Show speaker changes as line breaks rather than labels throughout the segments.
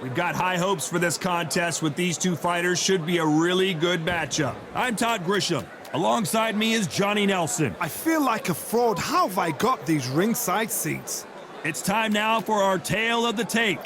We've got high hopes for this contest with these two fighters. Should be a really good matchup. I'm Todd Grisham. Alongside me is Johnny Nelson.
I feel like a fraud. How have I got these ringside seats?
It's time now for our tale of the tape.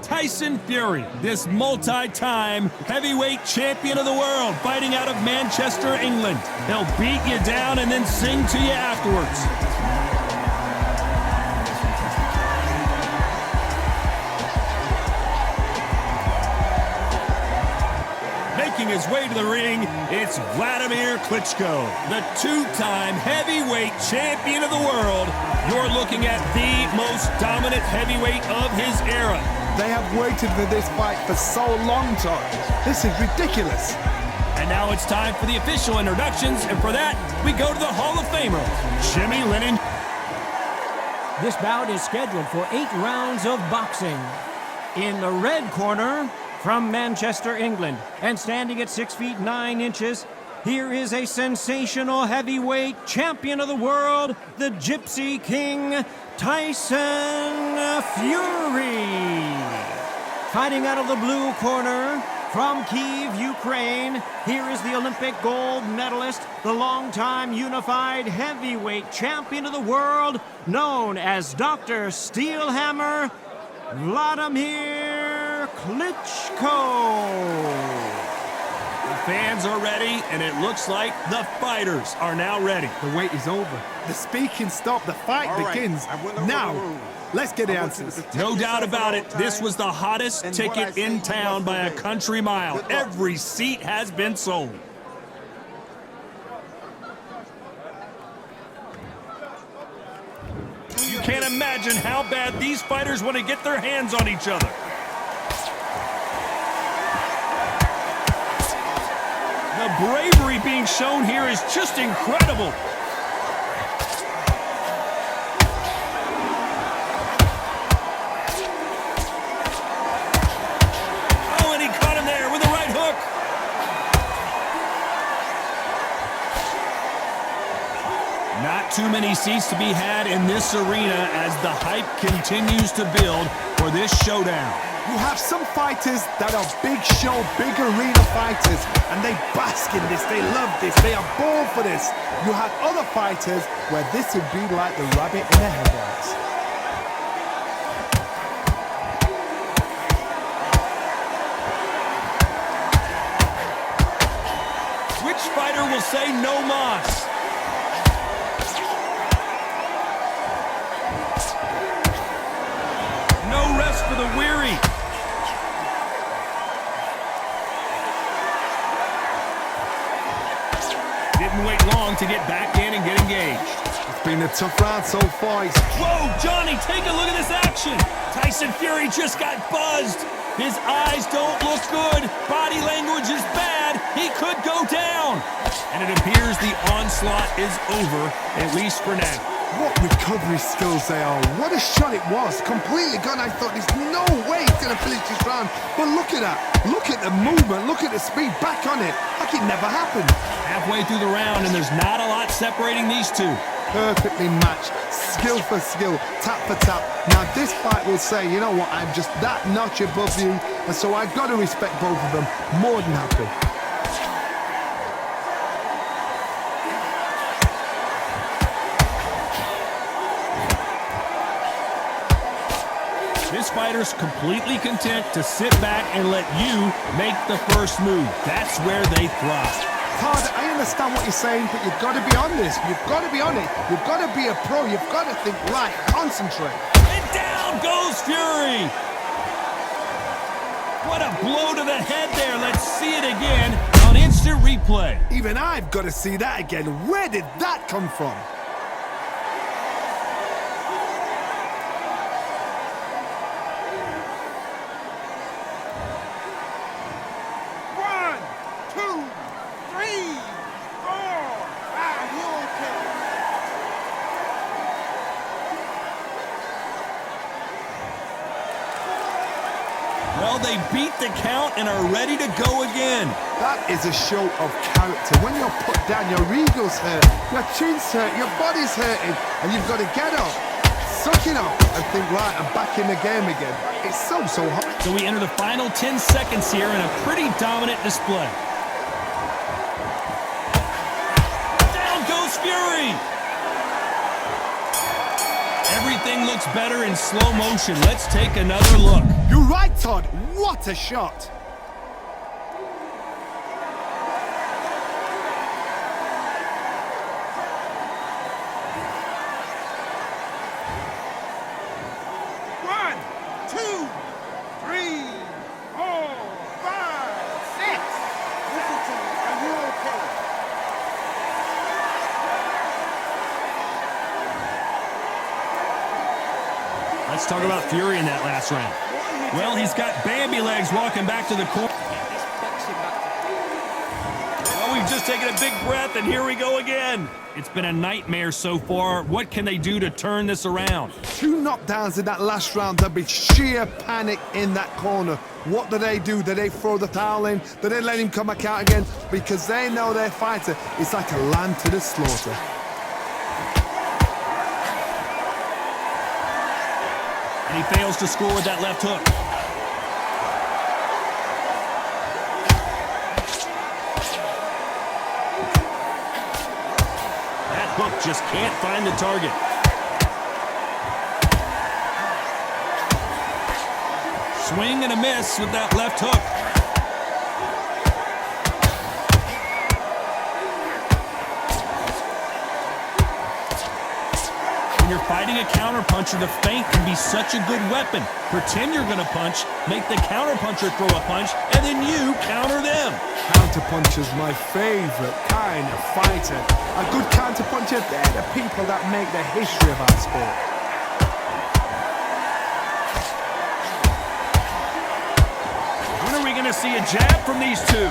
Tyson Fury, this multi-time heavyweight champion of the world, fighting out of Manchester, England. He'll beat you down and then sing to you afterwards. Making his way to the ring, it's Wladimir Klitschko, the two-time heavyweight champion of the world. You're looking at the most dominant heavyweight of his era.
They have waited for this fight for so long, Todd. This is ridiculous.
And now it's time for the official introductions, and for that, we go to the Hall of Famer, Jimmy Lennon.
This bout is scheduled for 8 rounds of boxing. In the red corner, from Manchester, England, and standing at 6 feet 9 inches, here is a sensational heavyweight champion of the world, the Gypsy King, Tyson Fury. Fighting out of the blue corner, from Kyiv, Ukraine, here is the Olympic gold medalist, the longtime unified heavyweight champion of the world, known as Dr. Steelhammer, Wladimir Klitschko.
The fans are ready, and it looks like the fighters are now ready.
The wait is over. The speaking stopped. The fight begins. Now, let's get the answers.
No doubt about it, this was the hottest ticket in town by a country mile. Every seat has been sold. You can't imagine how bad these fighters want to get their hands on each other. The bravery being shown here is just incredible. Oh, and he caught him there with a right hook. Not too many seats to be had in this arena as the hype continues to build for this showdown.
You have some fighters that are big show, big arena fighters, and they bask in this, they love this, they are born for this. You have other fighters where this would be like the rabbit in the headlights.
Which fighter will say no mas? No rest for the weary. Didn't wait long to get back in and get engaged.
It's been a tough round so far.
Whoa, Johnny, take a look at this action. Tyson Fury just got buzzed. His eyes don't look good. Body language is bad. He could go down. And it appears the onslaught is over, at least for now.
What recovery skills they are. What a shot it was. Completely gone. I thought there's no way he's going to finish this round. But look at that. Look at the movement. Look at the speed. Back on it. Like it never happened.
Halfway through the round, and there's not a lot separating these two.
Perfectly matched. Skill for skill. Tap for tap. Now this fight will say, you know what, I'm just that notch above you. And so I've got to respect both of them. More than happy.
This fighter's completely content to sit back and let you make the first move. That's where they thrive.
Todd, I understand what you're saying, but you've got to be on this. You've got to be on it. You've got to be a pro. You've got to think right. Concentrate.
And down goes Fury. What a blow to the head there. Let's see it again on instant replay.
Even I've got to see that again. Where did that come from?
Well, they beat the count and are ready to go again.
That is a show of character. When you're put down, your ego's hurt, your chin's hurt, your body's hurting, and you've got to get up. suck it up and think, right, I'm back in the game again. It's so hot.
So we enter the final 10 seconds here in a pretty dominant display. Down goes Fury. Everything looks better in slow motion. Let's take another look.
You're right, Todd. What a shot.
Let's talk about Fury in that last round. Well, he's got Bambi legs walking back to the corner. Well, we've just taken a big breath, and here we go again. It's been a nightmare so far. What can they do to turn this around?
2 knockdowns in that last round. There'll be sheer panic in that corner. What do? Do they throw the towel in? Do they let him come back out again? Because they know their fighter is like a lamb to the slaughter.
And he fails to score with that left hook. That hook just can't find the target. Swing and a miss with that left hook. When you're fighting a counterpuncher, the feint can be such a good weapon. Pretend you're going to punch, make the counterpuncher throw a punch, and then you counter them.
Counterpuncher's my favorite kind of fighter. A good counterpuncher, they're the people that make the history of our sport.
When are we going to see a jab from these two?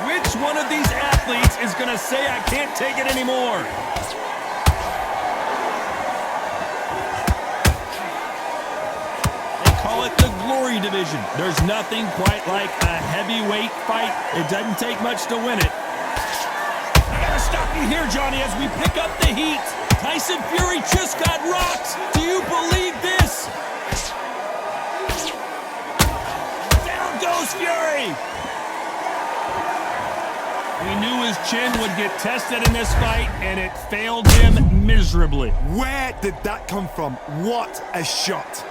Which one of these athletes is going to say, I can't take it anymore? They call it the glory division. There's nothing quite like a heavyweight fight. It doesn't take much to win it. I gotta stop you here, Johnny, as we pick up the heat. Tyson Fury just got rocked. Do you believe this? Down goes Fury. We knew his chin would get tested in this fight, and it failed him miserably.
Where did that come from? What a shot.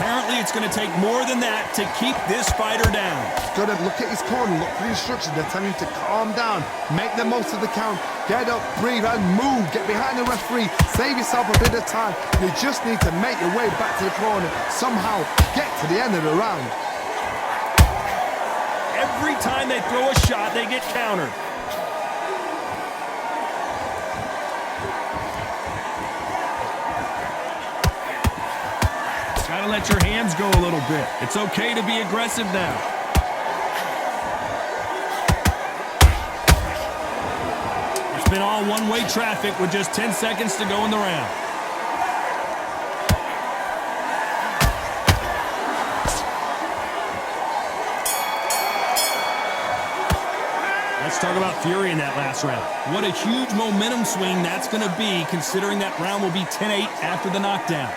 Apparently, it's going to take more than that to keep this fighter down.
Got to look at his corner, look for the instructions. They're telling him to calm down, make the most of the count, get up, breathe, and move. Get behind the referee, save yourself a bit of time. You just need to make your way back to the corner, somehow get to the end of the round.
Every time they throw a shot, they get countered. Gotta let your hands go a little bit. It's okay to be aggressive now. It's been all one-way traffic with just 10 seconds to go in the round. Let's talk about Fury in that last round. What a huge momentum swing that's going to be, considering that round will be 10-8 after the knockdown.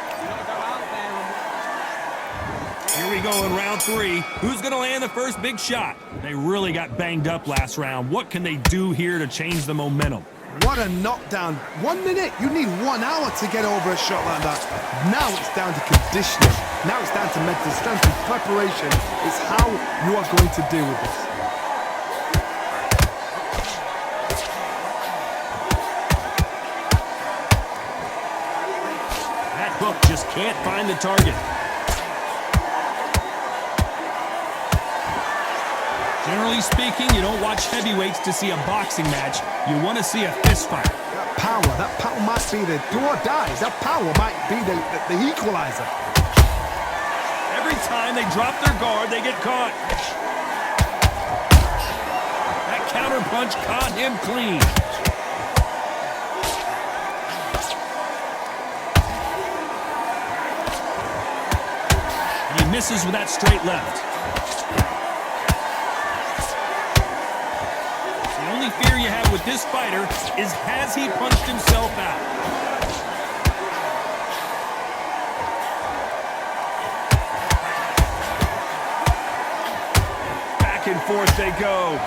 Here we go in round 3. Who's going to land the first big shot? They really got banged up last round. What can they do here to change the momentum?
What a knockdown. 1 minute, you need 1 hour to get over a shot like that. Now it's down to conditioning. Now it's down to mental strength and preparation. It's how you are going to deal with this.
That hook just can't find the target. Generally speaking, you don't watch heavyweights to see a boxing match. You want to see a fist fight.
power might be the do or dies. That power might be the equalizer.
Every time they drop their guard, they get caught. That counter punch caught him clean. And he misses with that straight left. The only fear you have with this fighter is, has he punched himself out? Back and forth they go.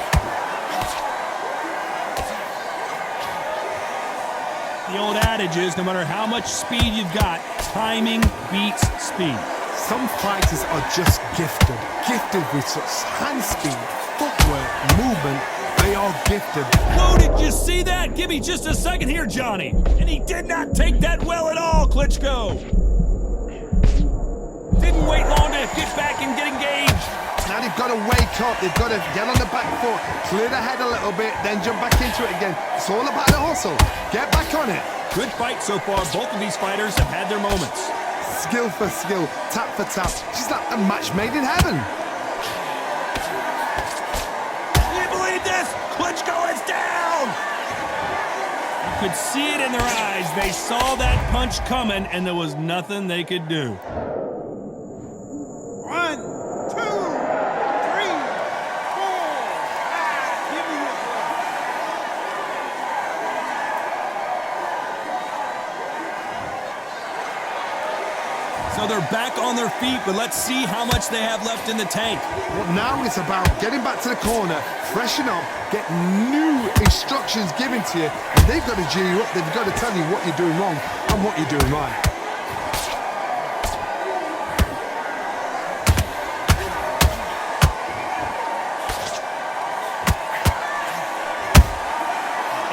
The old adage is, no matter how much speed you've got, timing beats speed.
Some fighters are just gifted with such hand speed, footwork, movement. They are gifted.
Whoa, did you see that? Give me just a second here, Johnny. And he did not take that well at all, Klitschko. Didn't wait long to get back and get engaged.
Now they've got to wake up. They've got to get on the back foot, clear the head a little bit, then jump back into it again. It's all about the hustle. Get back on it.
Good fight so far. Both of these fighters have had their moments.
Skill for skill, tap for tap. She's like a match made in heaven.
Can you believe this? Klitschko is down! You could see it in their eyes. They saw that punch coming, and there was nothing they could do.
1, 2, 3, 4. Give me your ball.
So they're back on their feet, but let's see how much they have left in the tank.
Well, now it's about getting back to the corner, freshen up, get new instructions given to you, and they've got to G you up. They've got to tell you what you're doing wrong and what you're doing right.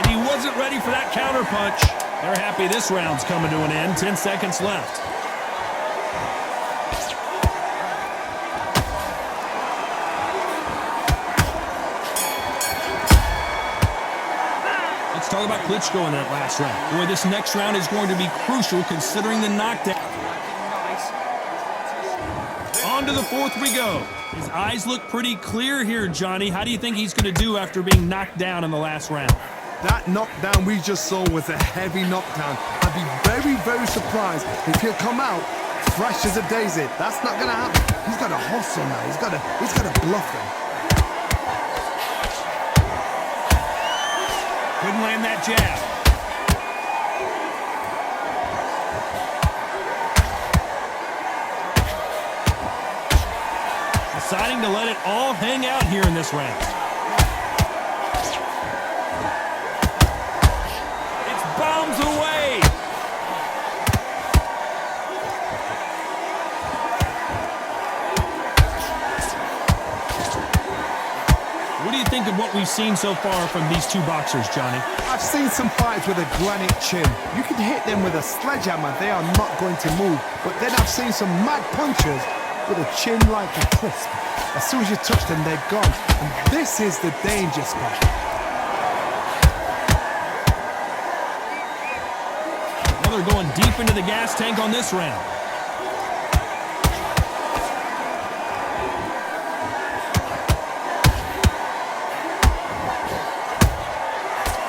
And he wasn't ready for that counter punch. They're happy this round's coming to an end. 10 seconds left. Talk about Klitschko in that last round. Boy, this next round is going to be crucial considering the knockdown. On to the fourth we go. His eyes look pretty clear here, Johnny. How do you think he's going to do after being knocked down in the last round?
That knockdown we just saw was a heavy knockdown. I'd be very, very surprised if he'll come out fresh as a daisy. That's not going to happen. He's got to hustle now. He's got to bluff them.
Couldn't land that jab. Deciding to let it all hang out here in this round. It's bombs away. What do you think of what we've seen so far from these two boxers, Johnny?
I've seen some fighters with a granite chin. You can hit them with a sledgehammer, they are not going to move. But then I've seen some mad punchers with a chin like a crisp. As soon as you touch them, they're gone. And this is the danger spot.
Well, they're going deep into the gas tank on this round.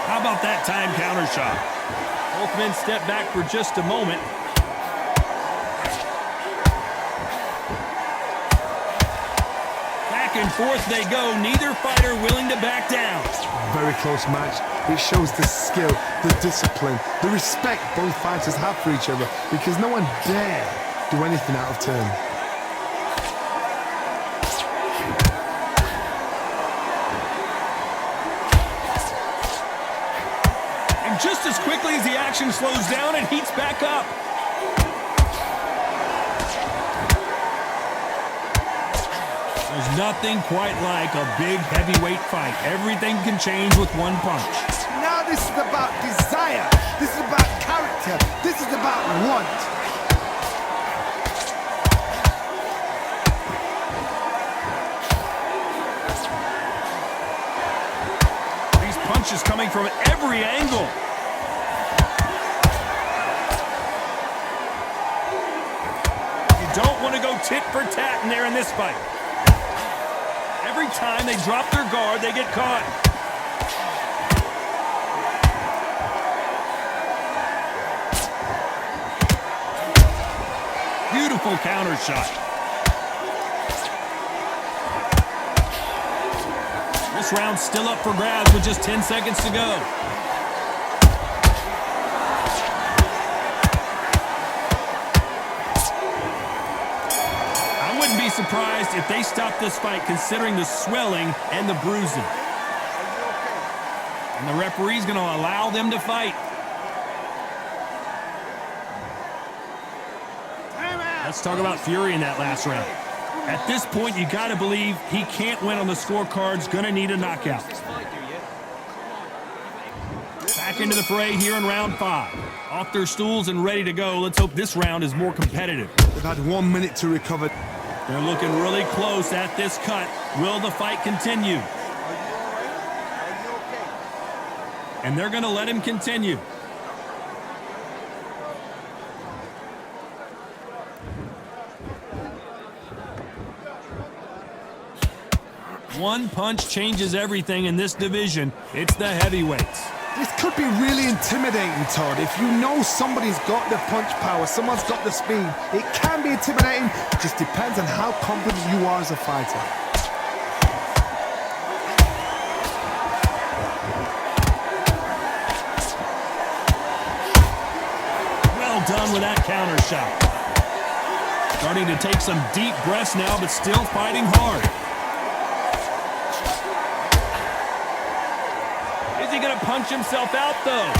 How about that time counter shot? Both men step back for just a moment. Back and forth they go. Neither fighter willing to back down.
Very close match. It shows the skill, the discipline, the respect both fighters have for each other, because no one dare do anything out of turn.
Just as quickly as the action slows down, it heats back up. There's nothing quite like a big heavyweight fight. Everything can change with one punch.
Now this is about desire. This is about character. This is about want.
These punches coming from every angle. don't want to go tit for tat in there in this fight. Every time they drop their guard, they get caught. Beautiful counter shot. This round's still up for grabs with just 10 seconds to go. I wouldn't be surprised if they stop this fight considering the swelling and the bruising. And the referee's going to allow them to fight. Let's talk about Fury in that last round. At this point, you got to believe he can't win on the scorecards. Going to need a knockout. Back into the fray here in round 5. Off their stools and ready to go. Let's hope this round is more competitive.
They've had 1 minute to recover.
They're looking really close at this cut. Will the fight continue? And they're going to let him continue. One punch changes everything in this division. It's the heavyweights.
This could be really intimidating, Todd. If you know somebody's got the punch power, someone's got the speed, it can be intimidating. It just depends on how confident you are as a fighter.
Well done with that counter shot. Starting to take some deep breaths now, but still fighting hard. Is he going to punch himself out, though?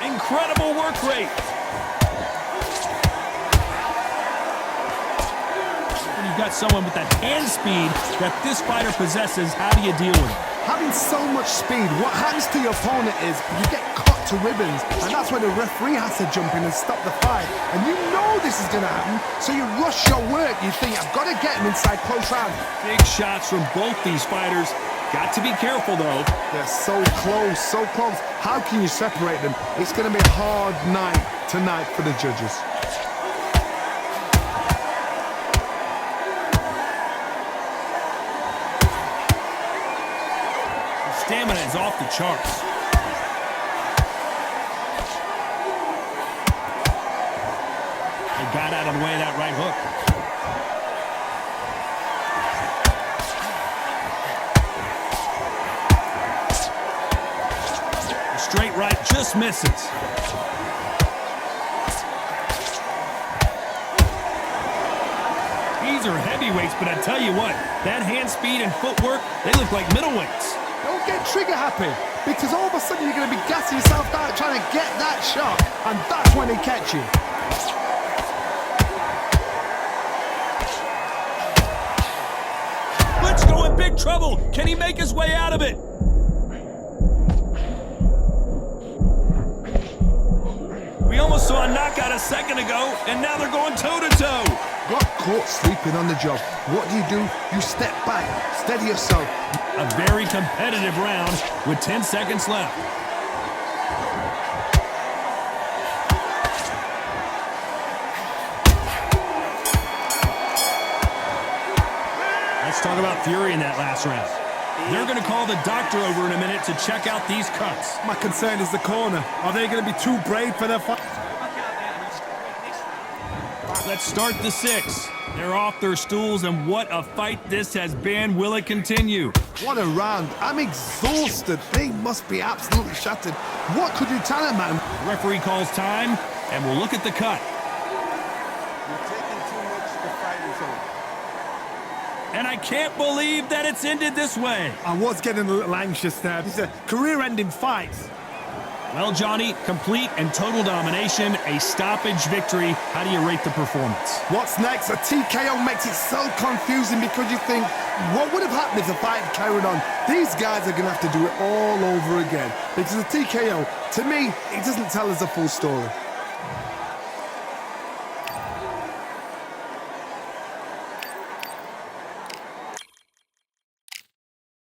Incredible work rate. When you've got someone with that hand speed that this fighter possesses, how do you deal with it?
Having so much speed, what happens to your opponent is you get cut to ribbons, and that's where the referee has to jump in and stop the fight. And you know this is going to happen, so you rush your work. You think, I've got to get him inside close round.
Big shots from both these fighters. Got to be careful, though.
They're so close, so close. How can you separate them? It's going to be a hard night tonight for the judges.
Stamina is off the charts. They got out of the way of that right hook. The straight right just misses. These are heavyweights, but I tell you what, that hand speed and footwork, they look like middleweights.
Don't get trigger happy, because all of a sudden you're going to be gassing yourself out trying to get that shot, and that's when they catch you.
Klitschko in big trouble. Can he make his way out of it? We almost saw a knockout a second ago, and now they're going toe-to-toe.
Got caught sleeping on the job. What do? You step back, steady yourself.
A very competitive round with 10 seconds left. Let's talk about Fury in that last round. They're going to call the doctor over in a minute to check out these cuts.
My concern is the corner. Are they going to be too brave for their fight?
Let's start the 6. They're off their stools, and what a fight this has been. Will it continue?
What a round. I'm exhausted. They must be absolutely shattered. What could you tell them, man?
The referee calls time, and we'll look at the cut.
You're taking too much to fight is over.
And I can't believe that it's ended this way.
I was getting a little anxious there. These are career-ending fights.
Well, Johnny, complete and total domination, a stoppage victory. How do you rate the performance?
What's next? A TKO makes it so confusing because you think, what would have happened if the fight had carried on? These guys are going to have to do it all over again. Because a TKO, to me, it doesn't tell us the full story.